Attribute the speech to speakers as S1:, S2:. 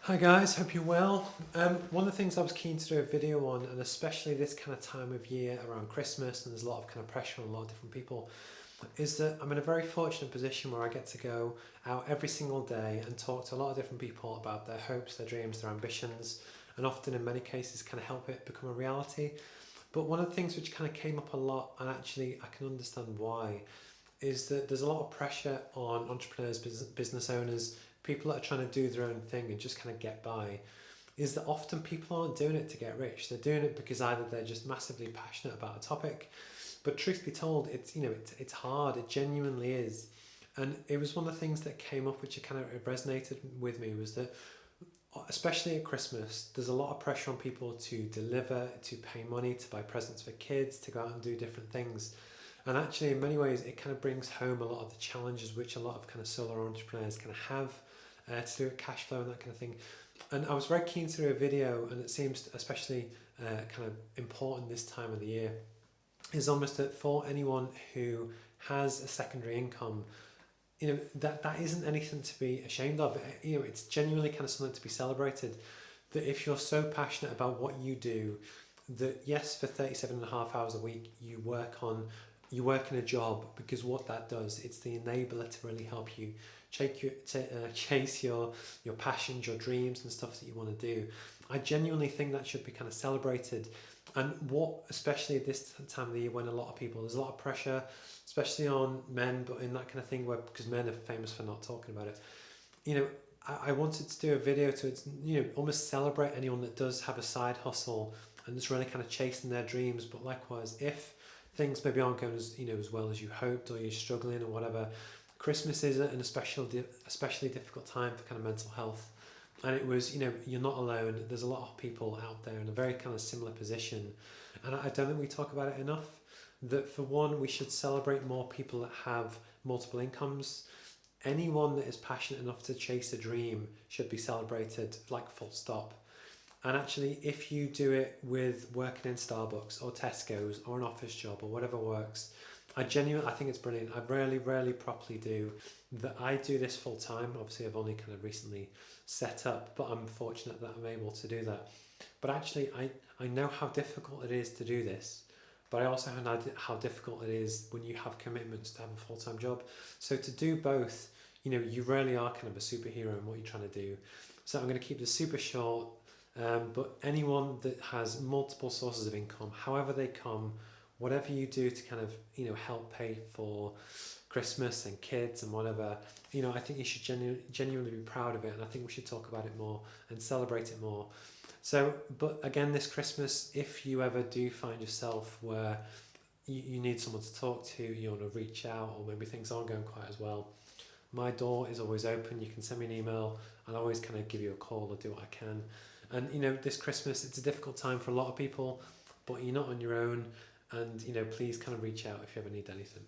S1: Hi guys, hope you're well. One of the things I was keen to do a video on, and especially this kind of time of year around Christmas, and there's a lot of kind of pressure on a lot of different people, is that I'm in a very fortunate position where I get to go out every single day and talk to a lot of different people about their hopes, their dreams, their ambitions, and often in many cases kind of help it become a reality. But one of the things which kind of came up a lot, and actually I can understand why, is that there's a lot of pressure on entrepreneurs, business owners, people that are trying to do their own thing and just kind of get by, is that often people aren't doing it to get rich. They're doing it because either they're just massively passionate about a topic, but truth be told, it's hard. It genuinely is. And it was one of the things that came up which kind of resonated with me, was that especially at Christmas, there's a lot of pressure on people to deliver, to pay money, to buy presents for kids, to go out and do different things. And actually, in many ways, it kind of brings home a lot of the challenges which a lot of kind of solo entrepreneurs kind of have to do with cash flow and that kind of thing. And I was very keen to do a video, and it seems especially kind of important this time of the year, is almost that for anyone who has a secondary income, that isn't anything to be ashamed of. It's genuinely kind of something to be celebrated. That if you're so passionate about what you do, that yes, for 37.5 hours a week you work in a job, because what that does, it's the enabler to really help you chase your passions, your dreams and stuff that you want to do. I genuinely think that should be kind of celebrated. And what, especially at this time of the year when there's a lot of pressure, especially on men, but in that kind of thing where, because men are famous for not talking about it, I wanted to do a video to, almost celebrate anyone that does have a side hustle and that's really kind of chasing their dreams. But likewise, if things maybe aren't going as well as you hoped, or you're struggling or whatever, Christmas is an especially difficult time for kind of mental health. And it was, you're not alone. There's a lot of people out there in a very kind of similar position. And I don't think we talk about it enough, that for one, we should celebrate more people that have multiple incomes. Anyone that is passionate enough to chase a dream should be celebrated, like full stop. And actually, if you do it with working in Starbucks or Tesco's or an office job or whatever works, I think it's brilliant. I rarely properly do that. I do this full time. Obviously, I've only kind of recently set up, but I'm fortunate that I'm able to do that. But actually, I know how difficult it is to do this, but I also know how difficult it is when you have commitments to have a full-time job. So to do both, you really are kind of a superhero in what you're trying to do. So I'm going to keep this super short. But anyone that has multiple sources of income, however they come, whatever you do to kind of help pay for Christmas and kids and whatever, I think you should genuinely be proud of it, and I think we should talk about it more and celebrate it more. So, but again, this Christmas, if you ever do find yourself where you need someone to talk to, you want to reach out, or maybe things aren't going quite as well, my door is always open. You can send me an email. I'll always kind of give you a call or do what I can. And this Christmas, it's a difficult time for a lot of people, but you're not on your own. And please kind of reach out if you ever need anything.